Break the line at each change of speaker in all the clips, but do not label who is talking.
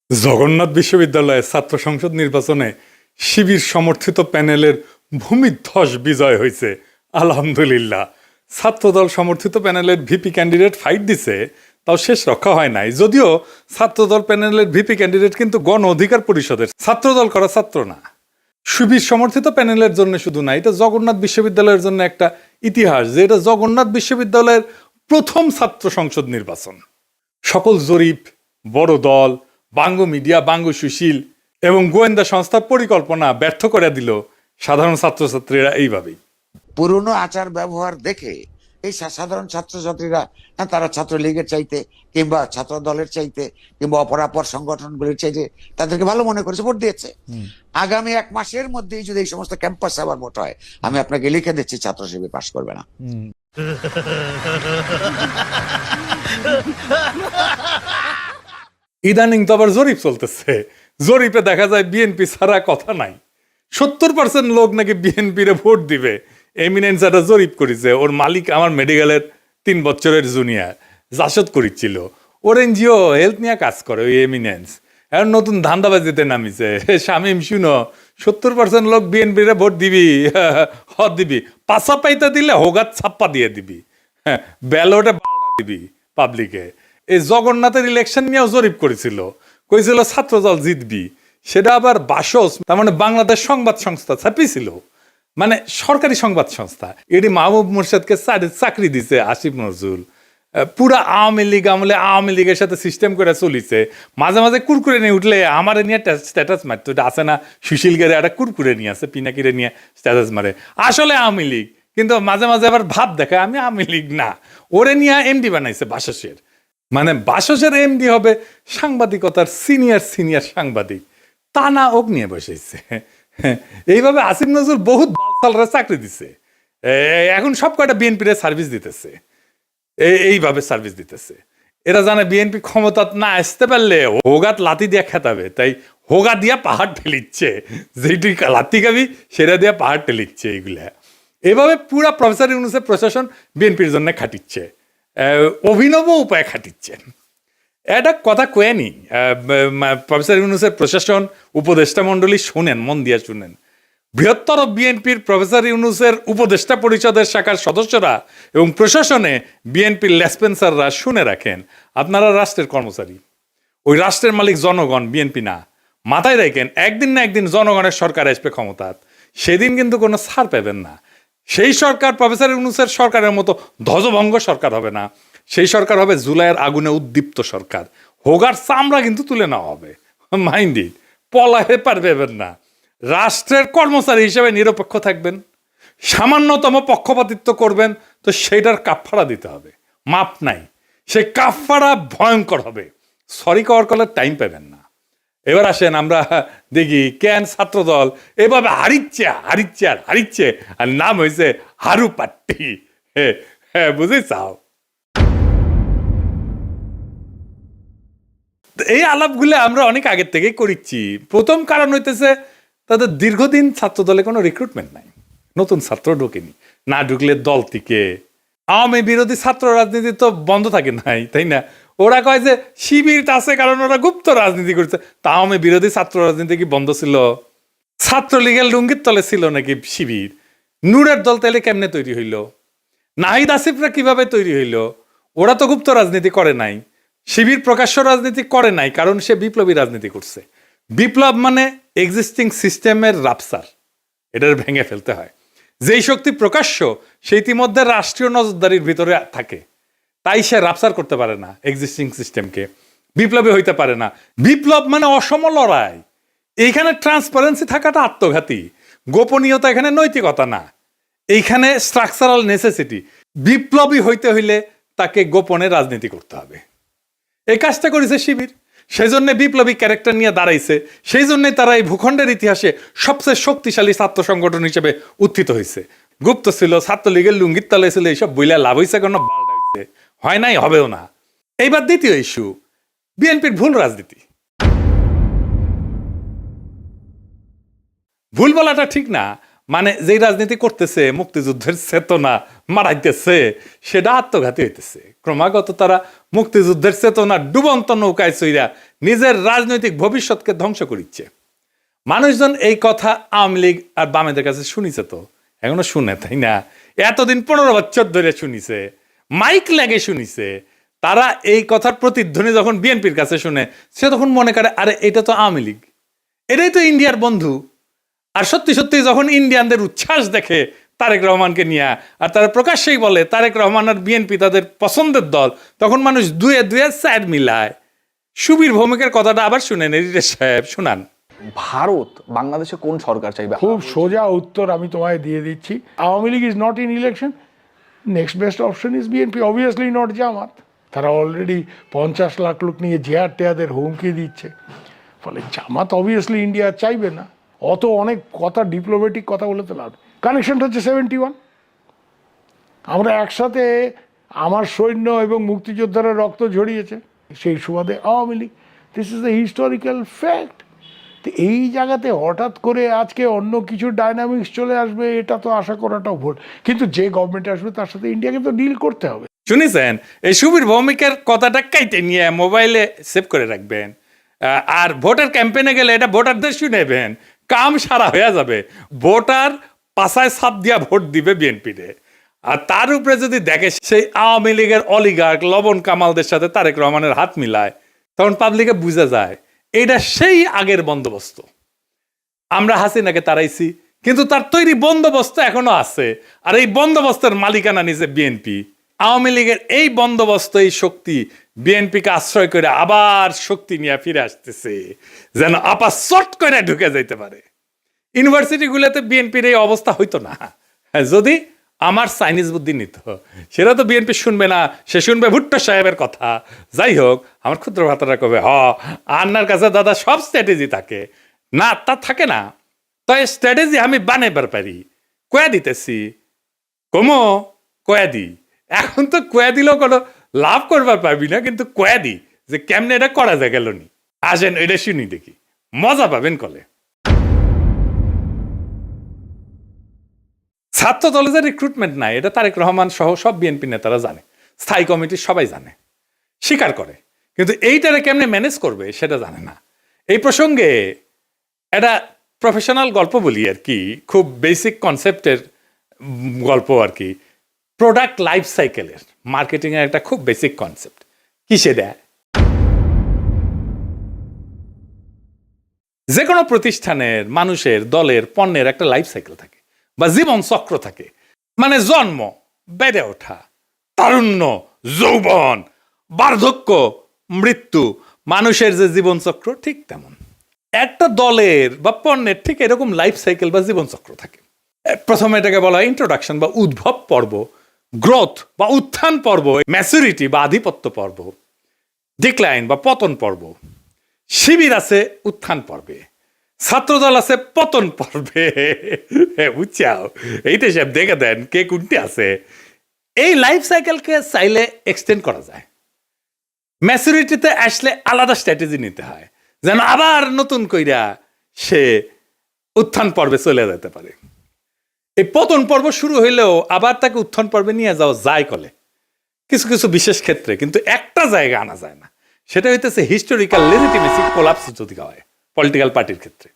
জগন্নাথ বিশ্ববিদ্যালয়ের ছাত্র সংসদ নির্বাচনে শিবির সমর্থিত প্যানেলের ভূমিধ্বস বিজয় হয়েছে। আলহামদুলিল্লাহ। ছাত্রদল সমর্থিত প্যানেলের ভিপি ক্যান্ডিডেট ফাইট দিছে, তাও শেষ রক্ষা হয় নাই। যদিও ছাত্রদল প্যানেলের ভিপি ক্যান্ডিডেট কিন্তু গণ অধিকার পরিষদের, ছাত্রদল করা ছাত্র না। শিবির সমর্থিত প্যানেলের জন্য শুধু না, এটা জগন্নাথ বিশ্ববিদ্যালয়ের জন্য একটা ইতিহাস যে এটা জগন্নাথ বিশ্ববিদ্যালয়ের প্রথম ছাত্র সংসদ নির্বাচন। সকল জরিপ, বড় দল, বাঙ্গ মিডিয়া, বাঙ্গ সুশীল এবং গোয়েন্দা সংস্থার পরিকল্পনা ব্যর্থ করে দিল সাধারণ ছাত্রছাত্রীরা এইভাবেই।
পুরনো আচার ব্যবহার দেখে এই সাধারণ ছাত্রছাত্রীরা তারা ছাত্রলীগের চাইতে কিংবা ছাত্র দলের চাইতে কিংবা অপরাপর সংগঠনগুলির চাইতে তাদেরকে ভালো মনে করেছে, ভোট দিয়েছে। আগামী 1 মাসের মধ্যেই যদি এই সমস্ত ক্যাম্পাসে আবার ভোট হয়, আমি আপনাকে লিখে দিচ্ছি ছাত্র শিবির পাশ করবে না।
ইদানিং তো আবার জরিপ চলতেছে। জরিপে দেখা যায় বিএনপি ছাড়া কথা নাই। 70% লোক নাকি বিএনপিরে ভোট দিবে। এমিনেন্স একটা জরিপ করেছে, ওর মালিক আমার মেডিকেলের 3 বছরের জুনিয়র জাসদ করেছিল। ওর এনজিও হেলথ নিয়ে কাজ করে ওই এমিনেন্স। এখন নতুন ধান্দাবাজিতে নামিছে। শামিম শুনো, 70% লোক বিএনপিরে ভোট দিবি, হদ দিবি, পাশা পাইতে দিলে হোগাত ছাপ্পা দিয়ে দিবি, হ্যাঁ ব্যালটে দিবি পাবলিকে। এই জগন্নাথের ইলেকশন নিয়েও জরিপ করেছিল, কইছিল ছাত্রদল জিতবি। সেটা আবার বাসস, তার মানে বাংলাদেশ সংবাদ সংস্থা ছাপিয়েছিল, মানে সরকারি সংবাদ সংস্থা। এটি মাহবুব মুর্শেদকে চাকরি দিছে আসিফ নজরুল। পুরা আওয়ামী লীগ আমলে আওয়ামী লীগের সাথে সিস্টেম করে চলিছে। মাঝে মাঝে কুরকুরে নিয়ে উঠলে আমার নিয়ে স্ট্যাটাস মারতো। এটা আছে না, সুশীল গেরে একটা কুরকুরে নিয়ে আছে, পিনাকিরে নিয়ে স্ট্যাটাস মারে, আসলে আওয়ামী লীগ। কিন্তু মাঝে মাঝে আবার ভাব দেখায় আমি আওয়ামী লীগ না। ওরে নিয়ে এমডি বানাইছে বাসসের। মানে বাসসের এমডি হবে সাংবাদিকতার সিনিয়র সাংবাদিক, তা না ওক নিয়ে বসেছে। এইভাবে আসিফ নজরুল বহুত বালসালরা চাকরি দিছে। এখন সব কয়টা বিএনপির সার্ভিস দিতেছে, এইভাবে সার্ভিস দিতেছে। এরা জানে বিএনপি ক্ষমতা না আসতে পারলে হোগাত লাতি দিয়ে খেতাবে, তাই হোগা দিয়া পাহাড় ঠেলিচ্ছে। যেটি লাতি খাবি সেটা দিয়ে পাহাড় ঠেলিচ্ছে। এইগুলা এভাবে পুরা প্রফেসর ইউনূসের প্রশাসন বিএনপির জন্য খাটিচ্ছে, অভিনব উপায়ে খাটিচ্ছেন। এটা কথা কয়েনি প্রফেসর ইউনূসের প্রশাসন, উপদেষ্টা মণ্ডলী শুনেন, মন দিয়ে শুনেন। বৃহত্তর বিএনপির প্রফেসর ইউনূসের উপদেষ্টা পরিষদের শাখার সদস্যরা এবং প্রশাসনে বিএনপির লেসপেন্সাররা শুনে রাখেন, আপনারা রাষ্ট্রের কর্মচারী, ওই রাষ্ট্রের মালিক জনগণ, বিএনপি না। মাথায় রাখেন, একদিন না একদিন জনগণের সরকার আসবে ক্ষমতাত, সেদিন কিন্তু কোনো ছাড় পাবেন না। সেই সরকার প্রফেসর ইউনূসের সরকারের মতো ধ্বজভঙ্গ সরকার হবে না। সেই সরকার হবে জুলাইয়ের আগুনে উদ্দীপ্ত সরকার। হোগার চামড়া কিন্তু তুলে নেওয়া হবে, মাইন্ডি পলাহে পারবেন না। রাষ্ট্রের কর্মচারী হিসেবে নিরপেক্ষ থাকবেন, সামান্যতম পক্ষপাতিত্ব করবেন তো সেইটার কাফফারা দিতে হবে, মাপ নাই। সেই কাফফারা ভয়ঙ্কর হবে, সরি কওয়ার কলের টাইম পাবেন না। এবার আসেন আমরা দেখি কেন ছাত্রদল এভাবে হারিচ্ছে আর নাম হয়েছে হারু পাট্টি। হ্যাঁ বুঝে চাও। এই আলাপগুলো আমরা অনেক আগের থেকেই করিচ্ছি। প্রথম কারণ হইতেছে তাদের দীর্ঘদিন ছাত্রদলে কোনো রিক্রুটমেন্ট নাই, নতুন ছাত্র ঢোকেনি। না ঢুকলে দল থেকে আওয়ামী বিরোধী ছাত্র রাজনীতি তো বন্ধ থাকে নাই, তাই না? ওরা কয় যে শিবির আছে কারণ ওরা গুপ্ত রাজনীতি করছে। তা আওয়ামী বিরোধী ছাত্র রাজনীতি কি বন্ধ ছিল? ছাত্রলীগের লুঙ্গির তলে ছিল নাকি শিবির? নূরের দল তাইলে কেমনে তৈরি হইল? নাহিদ আসিফরা কিভাবে তৈরি হইল? ওরা তো গুপ্ত রাজনীতি করে নাই। শিবির প্রকাশ্য রাজনীতি করে নাই, কারণ সে বিপ্লবী রাজনীতি করছে। বিপ্লব মানে এক্সিস্টিং সিস্টেমের রাপসার, এটার ভেঙে ফেলতে হয়। যেই শক্তি প্রকাশ্য সে ইতিমধ্যে রাষ্ট্রীয় নজরদারির ভিতরে থাকে, তাই সে রাপসার করতে পারে না এক্সিস্টিং সিস্টেমকে, বিপ্লবী হইতে পারে না। বিপ্লব মানে অসম লড়াই। এইখানে ট্রান্সপারেন্সি থাকাটা আত্মঘাতী, গোপনীয়তা এখানে নৈতিকতা না, এইখানে স্ট্রাকচারাল নেসেসিটি। বিপ্লবী হইতে হইলে তাকে গোপনে রাজনীতি করতে হবে। এই কাজটা করেছে শিবির, সেই জন্য বিপ্লবী ক্যারেক্টার নিয়ে দাঁড়াইছে। সেই জন্যই তারা এই ভূখণ্ডের ইতিহাসে সবচেয়ে শক্তিশালী ছাত্র সংগঠন হিসেবে উত্থিত হয়েছে। গুপ্ত ছিল, ছাত্রলীগের লুঙ্গির তলে ছিল, এইসব বইলা লাভ হয়েছে কেন? হয় নাই, হবেও না। এইবার দ্বিতীয় ইস্যু, বিএনপির ভুল রাজনীতি। ভুল বলাটা ঠিক না, মানে যেই রাজনীতি করতেছে মুক্তিযুদ্ধের চেতনা মারাইতেছে সেটা আত্মঘাতী হইতেছে। ক্রমাগত তারা মুক্তিযুদ্ধের চেতনা ডুবন্ত নৌকায় চইরা নিজের রাজনৈতিক ভবিষ্যৎকে ধ্বংস করিচ্ছে। মানুষজন এই কথা আওয়ামী লীগ আর বামেদের কাছে শুনিছে, তো এখনো শুনে, তাই না? এতদিন 15 বছর ধরে শুনিছে, মাইক লাগে শুনিছে। তারা এই কথার প্রতিধ্বনি যখন বিএনপির কাছে শুনে, সে তখন মনে করে আরে এটা তো আওয়ামী লীগ, এটাই তো ইন্ডিয়ার বন্ধু। আর সত্যি সত্যি যখন ইন্ডিয়ানদের উচ্ছ্বাস দেখে তারেক রহমানকে নিয়ে, আর তারা প্রকাশ্যেই বলে তারেক রহমান আর বিএনপি তাদের পছন্দের দল, তখন মানুষ দুয়ে দুয়ে স্যার মিলায়। সুবীর ভৌমিকের কথাটা আবার শুনেন, এডিটর সাহেব শুনান।
ভারত বাংলাদেশে কোন সরকার চাইবে?
খুব সোজা উত্তর আমি তোমায় দিয়ে দিচ্ছি। Awami League is not in election, next best option is BNP, obviously not Jamaat. তারা অলরেডি 50 লাখ লোক নিয়ে জেহার টেয়াদের হুমকি দিচ্ছে, ফলে জামাত অবভিয়াসলি ইন্ডিয়া চাইবে না। অত অনেক কথা, ডিপ্লোম্যাটিক কথা বলে তো লাভ। কানেকশনটা হচ্ছে 71। আমরা একসাথে, আমার সৈন্য এবং মুক্তিযোদ্ধারা রক্ত ঝরিয়েছে, সেই সুবাদে Awami League. This is the historical fact. তো এই জায়গাতে হঠাৎ করে আজকে অন্য কিছু ডাইনামিক্স চলে আসবে, এটা তো আশা করাটাও ভুল। কিন্তু যে গভর্নমেন্ট আসবে তার সাথে ইন্ডিয়াকে তো ডিল করতে হবে।
শুনেছেন? এই সুবীর ভৌমিকের কথাটা কাইটে নিয়ে মোবাইলে সেভ করে রাখবেন, আর ভোটার ক্যাম্পেইনে গেলে এটা ভোটারদের শুনেবেন, কাম সারা হয়ে যাবে। ভোটার পাশায় ছাপ দিয়া ভোট দিবে বিএনপিতে। আর তার উপরে যদি দেখে সেই আওয়ামী লীগের অলিগার্ক লবণ কামালদের সাথে তারেক রহমানের হাত মিলায়, তখন পাবলিকে বুঝে যায় এটা সেই আগের বন্দোবস্ত। আমরা হাসিনাকে তাড়াইছি, কিন্তু তার তৈরি বন্দোবস্ত এখনো আছে, আর এই বন্দোবস্তের মালিকানা নিছে বিএনপি। আওয়ামী লীগের এই বন্দোবস্ত, এই শক্তি বিএনপিকে আশ্রয় করে আবার শক্তি নিয়ে ফিরে আসতেছে, যেন আপা চট করে ঢুকে যাইতে পারে। ইউনিভার্সিটিগুলোতে বিএনপির এই অবস্থা হইতো না যদি আমার চাইনিজ বুদ্ধি নিত। সেটা তো বিএনপি শুনবে না, সে শুনবে ভুট্টো সাহেবের কথা। যাই হোক, আমার ক্ষুদ্র ভাতারা কবে আন্নার কাছে দাদা সব স্ট্র্যাটেজি থাকে না, তা থাকে না। তাই স্ট্র্যাটেজি আমি বানাইবার পারি, কয়া দিতেছি, কমো কয়া দি। এখন তো কয়া দিলেও কোনো লাভ করবার পারবি না, কিন্তু কয়া দি যে কেমনে এটা করা যায় গেল নি। আসেন এটা শুনি দেখি, মজা পাবেন কলে। ছাত্র দলে যে রিক্রুটমেন্ট নাই, এটা তারেক রহমান সহ সব বিএনপি নেতারা জানে, স্থায়ী কমিটির সবাই জানে, স্বীকার করে, কিন্তু এইটারে কেমনে ম্যানেজ করবে সেটা জানে না। এই প্রসঙ্গে একটা প্রফেশনাল গল্প বলি আর কি, খুব বেসিক কনসেপ্টের গল্প আর কি। প্রোডাক্ট লাইফ সাইকেলের মার্কেটিংয়ের একটা খুব বেসিক কনসেপ্ট কি সেটা, যে কোনো প্রতিষ্ঠানের, মানুষের, দলের, পণ্যের একটা লাইফ সাইকেল থাকে বা জীবন চক্র থাকে। মানে জন্ম, বেড়ে ওঠা, তারুণ্য, যৌবন, বার্ধক্য, মৃত্যু, মানুষের যে জীবন চক্র ঠিক তেমন একটা দলের বা পণ্যের ঠিক এরকম লাইফ সাইকেল বা জীবন চক্র থাকে। প্রথমে এটাকে বলা হয় ইন্ট্রোডাকশন বা উদ্ভব পর্ব, গ্রোথ বা উত্থান পর্ব, ম্যাচুরিটি বা আধিপত্য পর্ব, ডিক্লাইন বা পতন পর্ব। শিবির আছে উত্থান পর্বে, ছাত্রদল আছে পতন পর্বে। বুঝছাও, এইটা সব দেখে দেন কে কোনটি আছে। এই লাইফ সাইকেলকে চাইলে এক্সটেন্ড করা যায়। ম্যাচুরিটিতে আসলে আলাদা স্ট্র্যাটেজি নিতে হয়, যেন আবার নতুন কইরা সে উত্থান পর্বে চলে যেতে পারে। এই পতন পর্ব শুরু হইলেও আবার তাকে উত্থান পর্বে নিয়ে যাওয়া যায় কলে কিছু কিছু বিশেষ ক্ষেত্রে, কিন্তু একটা জায়গা আনা যায় না। সেটা হইতেছে হিস্টোরিক্যাল লেজিটিমেসি কোলাপস যদি হয় পলিটিক্যাল পার্টির ক্ষেত্রে।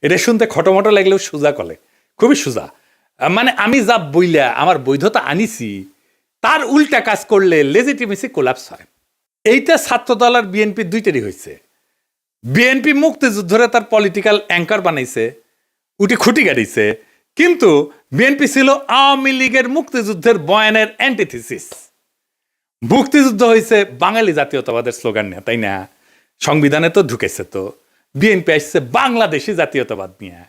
এটা শুনতে খটোমটো লাগলেও সোজা কলে, খুবই সোজা। মানে আমি যা বইলা আমার বৈধতা আনিছি তার উল্টা কাজ করলে লেজিটিমেসি কোলাপস হয়। এইটা ছাত্রদল আর বিএনপি দুইটারই হয়েছে। বিএনপি মুক্তিযুদ্ধরে তার পলিটিক্যাল অ্যাঙ্কার বানাইছে, উঠি খুঁটি গাড়িছে, কিন্তু বিএনপি ছিল আওয়ামী লীগের মুক্তিযুদ্ধের বয়ানের অ্যান্টিথিসিস। মুক্তিযুদ্ধ হয়েছে বাঙালি জাতীয়তাবাদের স্লোগান নিয়ে, তাই না? সংবিধানে তো ঢুকেছে। তো বিএনপি আসছে বাংলাদেশি জাতীয়তাবাদ নিয়ে।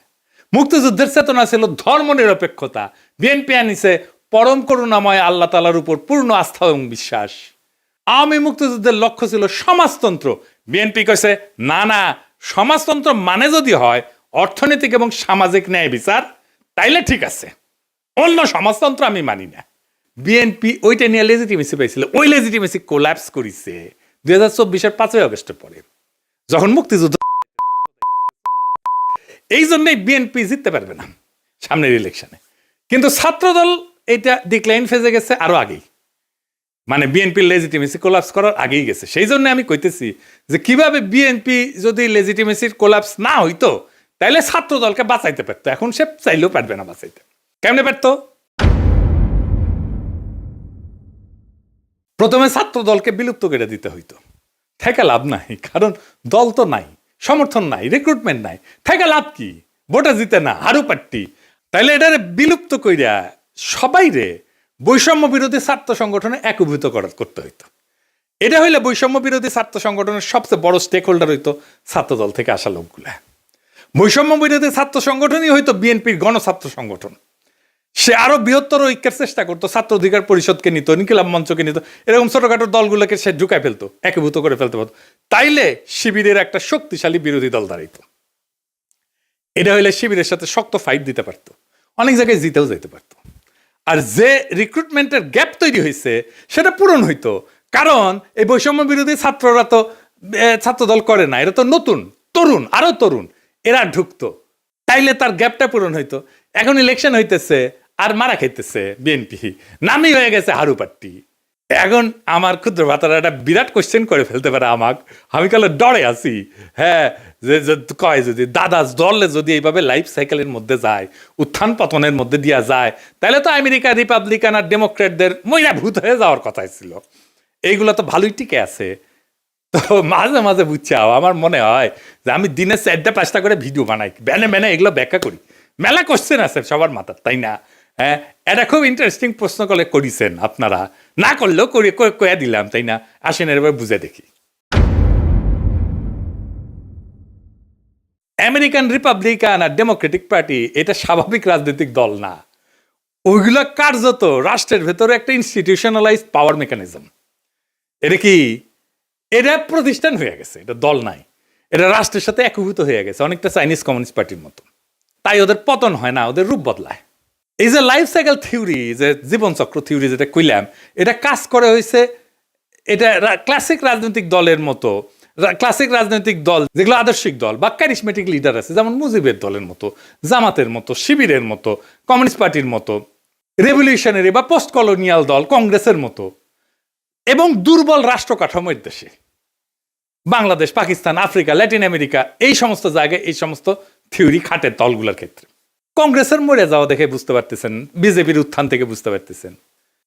মুক্তিযুদ্ধের চেতনা ছিল ধর্ম নিরপেক্ষতা, বিএনপি আনিছে পরম করুণাময় আল্লাহ তাআলার উপর পূর্ণ আস্থা এবং বিশ্বাস। আওয়ামী মুক্তিযুদ্ধের লক্ষ্য ছিল সমাজতন্ত্র, বিএনপি কইছে না না, সমাজতন্ত্র মানে যদি হয় অর্থনৈতিক এবং সামাজিক ন্যায় বিচার, তাইলে ঠিক আছে, অন্য সমাজতন্ত্র আমি মানি না। বিএনপি ওইটা নিয়ে লেজিটিমেসি পাইছিল, ওই লেজিটিমেসি কোল্যাপস করেছে 2024-এর 5ই আগস্টের পরে, যখন মুক্তিযুদ্ধ। এই জন্যই বিএনপি জিততে পারবে না। সামনের ইলেকশনে। কিন্তু ছাত্রদল এটা ডিক্লাইন ফেজে গেছে আরো আগেই, মানে বিএনপির লেজিটিমেসি কোলাপস করার আগেই গেছে। সেই জন্য আমি কইতেছি যে কিভাবে বিএনপি যদি লেজিটিমেসির কোলাপস না হইতো তাইলে ছাত্র দলকে বাঁচাইতে পারতো, এখন সে চাইলেও পারবে না বাঁচাইতে। কেমনে পারতো? প্রথমে ছাত্র দলকে বিলুপ্ত করে দিতে হইতো, থেকে লাভ নাই, কারণ দল তো নাই, সমর্থন নাই, রিক্রুটমেন্ট নাই, থেকে লাভ কি? ভোটে জিতে না, হারু পাট্টি। তাইলে এটারে বিলুপ্ত কইরা সবাই রে বৈষম্য বিরোধী ছাত্র সংগঠনে একীভূত করতে হইতো। এটা হইলে বৈষম্য বিরোধী ছাত্র সংগঠনের সবচেয়ে বড় স্টেক হোল্ডার হইতো ছাত্রদল থেকে আসা লোকগুলা। বৈষম্য বিরোধী ছাত্র সংগঠনই হইতো বিএনপির গণছাত্র সংগঠন। সে আরো বৃহত্তর ঐক্যের চেষ্টা করতো, ছাত্র অধিকার পরিষদকে নিত, ইনকিলাব মঞ্চকে নিত, এরকম ছোটখাটো দলগুলোকে সে ঢুকায় ফেলতো, একীভূত করে ফেলতে পারতো। তাইলে শিবিরের একটা শক্তিশালী বিরোধী দল দাঁড়াইতো। এটা হইলে শিবিরের সাথে শক্ত ফাইট দিতে পারতো, অনেক জায়গায় জিতেও যেতে পারতো। আর যে রিক্রুটমেন্টের গ্যাপ তৈরি হয়েছে সেটা পূরণ হইতো, কারণ এই বৈষম্য বিরোধী ছাত্ররা তো ছাত্রদল করে না, এরা তো নতুন তরুণ, আরো তরুণ, এরা ঢুকতো, তাইলে তার গ্যাপটা পূরণ হইতো। এখন ইলেকশন হইতেছে আর মারা খাইতেছে বিএনপি, নামই হয়ে গেছে হারু পাট্টি। এখন আমার ক্ষুদ্র ভাতারা একটা বিরাট কোশ্চেন করে ফেলতে পারে আমাকে, আমি কালে ডরে আছি। হ্যাঁ, যে কয় যদি দাদা দলে যদি এইভাবে লাইফ সাইকেলের মধ্যে যায়, উত্থান পতনের মধ্যে দিয়া যায়, তাহলে তো আমেরিকা রিপাবলিকান আর ডেমোক্রেটদের মইরা ভূত হয়ে যাওয়ার কথাই ছিল। এইগুলো তো ভালোই টিকে আছে। তো মাঝে মাঝে বুঝছাও আমার মনে হয় যে আমি দিনে 4-5টা করে ভিডিও বানাই, ব্যানে এগুলো ব্যাখ্যা করি। মেলা কোশ্চেন আছে সবার মাথার, তাই না? হ্যাঁ, এটা খুব ইন্টারেস্টিং প্রশ্ন করে করেছেন আপনারা, না করলেও কয়ে দিলাম, তাই না? আসেন এবার বুঝে দেখি। আমেরিকান রিপাবলিকান আর ডেমোক্রেটিক পার্টি এটা স্বাভাবিক রাজনৈতিক দল না, ওইগুলো কার্যত রাষ্ট্রের ভেতরে একটা ইনস্টিটিউশনালাইজড পাওয়ার মেকানিজম। এটা কি? এটা প্রতিষ্ঠান হয়ে গেছে, এটা দল নাই, এটা রাষ্ট্রের সাথে একীভূত হয়ে গেছে, অনেকটা চাইনিজ কমিউনিস্ট পার্টির মতো। তাই ওদের পতন হয় না, ওদের রূপ বদলায়। এই যে লাইফ সাইকেল থিওরি, যে জীবনচক্র থিওরি যেটা কইলাম, এটা কাজ করে হয়েছে, এটা ক্লাসিক রাজনৈতিক দলের মতো, ক্লাসিক রাজনৈতিক দল যেগুলো আদর্শিক দল বা ক্যারিসমেটিক লিডার আছে, যেমন মুজিবের দলের মতো, জামাতের মতো, শিবিরের মতো, কমিউনিস্ট পার্টির মতো, রেভলিউশনারি বা পোস্ট কলোনিয়াল দল কংগ্রেসের মতো, এবং দুর্বল রাষ্ট্র কাঠামোর দেশে Bangladesh, Pakistan, Africa, Latin America, এই সমস্ত জায়গায় এই সমস্ত থিওরি খাটে দলগুলোর ক্ষেত্রে। কংগ্রেসের মরে যাওয়া দেখে বুঝতে পারতেছেন, বিজেপির উত্থান থেকে বুঝতে পারতেছেন।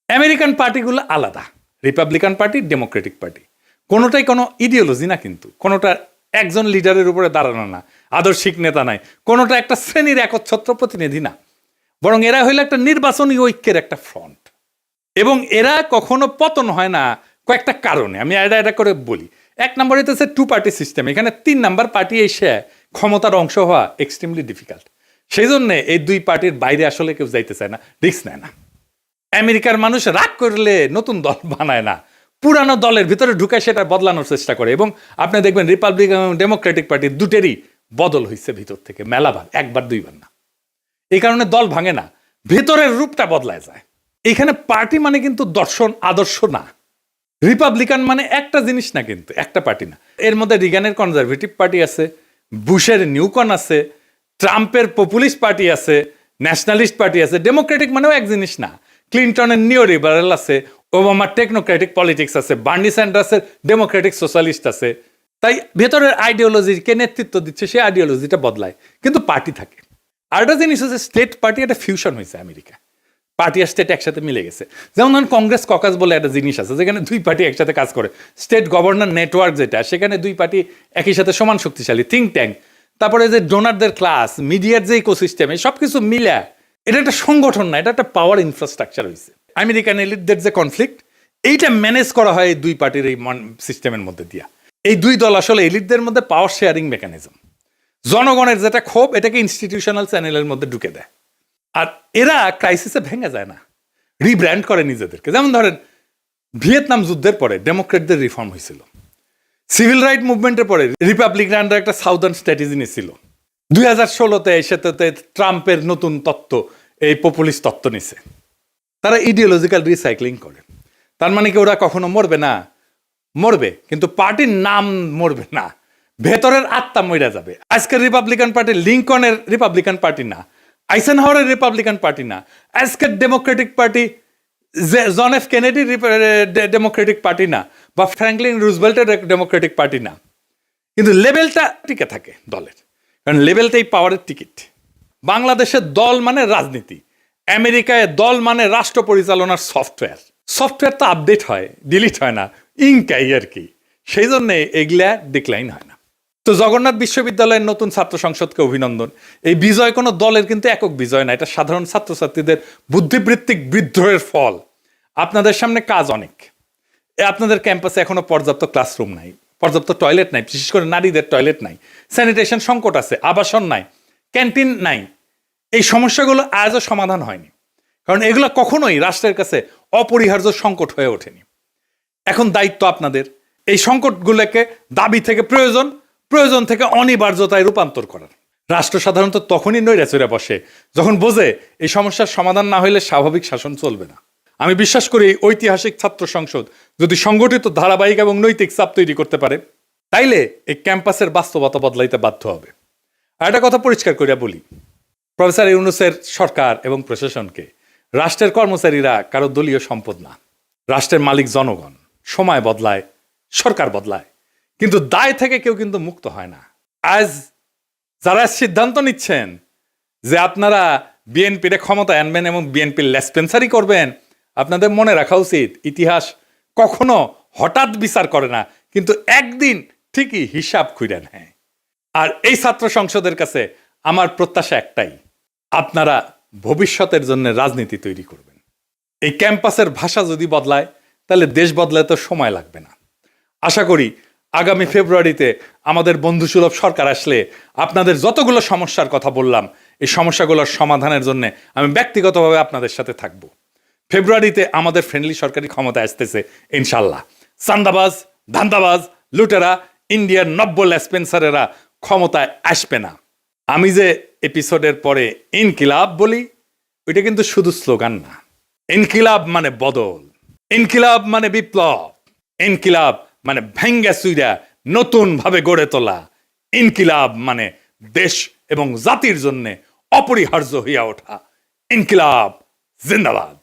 আমেরিকান পার্টিগুলো আলাদা, রিপাবলিকান পার্টি, ডেমোক্রেটিক পার্টি, কোনোটাই কোনো ইডিওলজি না, কিন্তু কোনোটা একজন লিডারের উপরে দাঁড়ানো না, আদর্শিক নেতা নাই, কোনোটা একটা শ্রেণীর একচ্ছত্র প্রতিনিধি না, বরং এরা হইলো একটা নির্বাচনী ঐক্যের একটা ফ্রন্ট। এবং এরা কখনো পতন হয় না কয়েকটা কারণে, আমি এটা করে বলি। এক নম্বর হইতেছে 2 পার্টি সিস্টেম, এখানে 3 নাম্বার পার্টি এসে ক্ষমতার অংশ হওয়া এক্সট্রিমলি ডিফিকাল্ট। সেই জন্য এই 2 পার্টির বাইরে আসলে কেউ যাইতে চায় না, রিস্ক নেয় না। আমেরিকার মানুষ রাগ করলে নতুন দল বানায় না, পুরানো দলের ভিতরে ঢুকে সেটা বদলানোর চেষ্টা করে। এবং আপনি দেখবেন রিপাবলিকান এবং ডেমোক্রেটিক পার্টি দুটেরই বদল হয়েছে ভিতর থেকে মেলাবার, 1-2বার না। এই কারণে দল ভাঙে না, ভেতরের রূপটা বদলায় যায়। এখানে পার্টি মানে কিন্তু দর্শন আদর্শ না, রিপাবলিকান মানে একটা জিনিস না, কিন্তু একটা পার্টি না। এর মধ্যে রিগানের কনজারভেটিভ পার্টি আছে, বুশের নিউকন আছে, ট্রাম্পের পপুলিস্ট পার্টি আছে, ন্যাশনালিস্ট পার্টি আছে। ডেমোক্রেটিক মানেও এক জিনিস না, ক্লিন্টনের নিও লিবারেল আছে, ওবামার টেকনোক্রেটিক পলিটিক্স আছে, বার্নি স্যান্ডার্সের ডেমোক্রেটিক সোশ্যালিস্ট আছে। তাই ভেতরের আইডিওলজিকে নেতৃত্ব দিচ্ছে, সেই আইডিওলজিটা বদলায়, কিন্তু পার্টি থাকে। আর একটা জিনিস হচ্ছে স্টেট পার্টি, একটা ফিউশন হয়েছে আমেরিকা, পার্টি আর স্টেট একসাথে মিলে গেছে। যেমন ধরুন কংগ্রেস ককাস বলে একটা জিনিস আছে, যেখানে 2 পার্টি একসাথে কাজ করে। স্টেট গভর্নর নেটওয়ার্ক যেটা, সেখানে 2 পার্টি একই সাথে সমান শক্তিশালী, থিঙ্ক ট্যাঙ্ক, তারপরে যে ডোনারদের ক্লাস, মিডিয়ার যে ইকোসিস্টেম, এই সব কিছু মিলে এটা একটা সংগঠন না, এটা একটা পাওয়ার ইনফ্রাস্ট্রাকচার হয়েছে। আমেরিকান এলিটদের যে কনফ্লিক্ট, এইটা ম্যানেজ করা হয় এই 2 পার্টির এই সিস্টেমের মধ্যে দিয়া। এই 2 দল আসলে এলিটদের মধ্যে পাওয়ার শেয়ারিং মেকানিজম, জনগণের যেটা ক্ষোভ এটাকে ইনস্টিটিউশনাল চ্যানেলের মধ্যে ঢুকে দেয়। আর এরা ক্রাইসিসে ভেঙে যায় না, রিব্র্যান্ড করে নিজেদেরকে। যেমন ধরেন ভিয়েতনাম যুদ্ধের পরে ডেমোক্রেটদের রিফর্ম হয়েছিল, সিভিল রাইট মুভমেন্টের পরে রিপাবলিকানরা একটা সাউদার্ন স্ট্র্যাটেজি নিয়েছিল, 2016-তে সেটাতে ট্রাম্পের নতুন তত্ত্ব, এই পপুলিস্ট তত্ত্ব নিছে। তারা ইডিওলজিক্যাল রিসাইক্লিং করে। তার মানে কি ওরা কখনো মরবে না? মরবে, কিন্তু পার্টির নাম মরবে না, ভেতরের আত্মা মরে যাবে। আজকের রিপাবলিকান পার্টি লিঙ্কনের রিপাবলিকান পার্টি না, আইসেনহাওয়ারের রিপাবলিকান পার্টি না, আজকের Democratic party John F Kennedy Democratic party না, বা ফ্র্যাঙ্কলিন রুজভেল্টের ডেমোক্রেটিক পার্টি না, কিন্তু লেভেলটা টিকে থাকে দলের, কারণ লেভেলটাই পাওয়ারের টিকিট। বাংলাদেশের দল মানে রাজনীতি, আমেরিকায় দল মানে রাষ্ট্র পরিচালনার সফটওয়্যার। সফটওয়্যার তো আপডেট হয়, ডিলিট হয় না, ইনকাই আর কি, সেই জন্য এগুলা ডিক্লাইন হয় না। তো জগন্নাথ বিশ্ববিদ্যালয়ের নতুন ছাত্র সংসদকে অভিনন্দন। এই বিজয় কোনো দলের কিন্তু একক বিজয় না, এটা সাধারণ ছাত্রছাত্রীদের বুদ্ধিবৃত্তিক বিদ্রোহের ফল। আপনাদের সামনে কাজ অনেক। আপনাদের ক্যাম্পাসে এখনো পর্যাপ্ত ক্লাসরুম নাই, পর্যাপ্ত টয়লেট নাই, বিশেষ করে নারীদের টয়লেট নাই, স্যানিটেশন সংকট আছে, আবাসন নাই, ক্যান্টিন নাই। এই সমস্যাগুলো আজও সমাধান হয়নি, কারণ এগুলো কখনোই রাষ্ট্রের কাছে অপরিহার্য সংকট হয়ে ওঠেনি। এখন দায়িত্ব আপনাদের এই সংকটগুলোকে দাবি থেকে প্রয়োজন, প্রয়োজন থেকে অনিবার্যতায় রূপান্তর করার। রাষ্ট্র সাধারণত তখনই নৈরাচরে বসে যখন বোঝে এই সমস্যার সমাধান না হলে স্বাভাবিক শাসন চলবে না। আমি বিশ্বাস করি ঐতিহাসিক ছাত্র সংসদ যদি সংগঠিত, ধারাবাহিক এবং নৈতিক চাপ তৈরি করতে পারে, তাইলে এই ক্যাম্পাসের বাস্তবতা বদলাইতে বাধ্য হবে। আর একটা কথা পরিষ্কার করিয়া বলি, প্রফেসর ইউনূসের সরকার এবং প্রশাসনকে রাষ্ট্রের কর্মচারীরা কারো দলীয় সম্পদ না। রাষ্ট্রের মালিক জনগণ। সময় বদলায়, সরকার বদলায়, কিন্তু দায় থেকে কেউ কিন্তু মুক্ত হয় না। আজ যারা সিদ্ধান্ত নিচ্ছেন যে আপনারা বিএনপির ক্ষমতায় আনবেন এবং বিএনপির লেসপেন্সারি করবেন, আপনাদের মনে রাখা উচিত ইতিহাস কখনো হঠাৎ বিচার করে না, কিন্তু একদিন ঠিকই হিসাব খুঁড়ে নেয়। আর এই ছাত্র সংসদের কাছে আমার প্রত্যাশা একটাই, আপনারা ভবিষ্যতের জন্য রাজনীতি তৈরি করবেন। এই ক্যাম্পাসের ভাষা যদি বদলায়, তাহলে দেশ বদলাতে তো সময় লাগবে না। আশা করি আগামী ফেব্রুয়ারিতে আমাদের বন্ধুসুলভ সরকার আসলে আপনাদের যতগুলো সমস্যার কথা বললাম, এই সমস্যাগুলোর সমাধানের জন্য আমি ব্যক্তিগতভাবে আপনাদের সাথে থাকব। ফেব্রুয়ারিতে আমাদের ফ্রেন্ডলি সরকারি ক্ষমতায় আসতেছে ইনশাল্লাহ। চান্দাবাজ, ধান্দাবাজ, লুটেরা, ইন্ডিয়ার নব্য লেসপেন্সারেরা ক্ষমতায় আসবে না। আমি যে এপিসোডের পরে ইনকিলাব বলি, ওইটা কিন্তু শুধু স্লোগান না। ইনকিলাব মানে বদল, ইনকিলাব মানে বিপ্লব, ইনকিলাব মানে ভেঙ্গা চুইরা নতুন ভাবে গড়ে তোলা, ইনকিলাব মানে দেশ এবং জাতির জন্য অপরিহার্য হইয়া ওঠা। ইনকিলাব জিন্দাবাদ।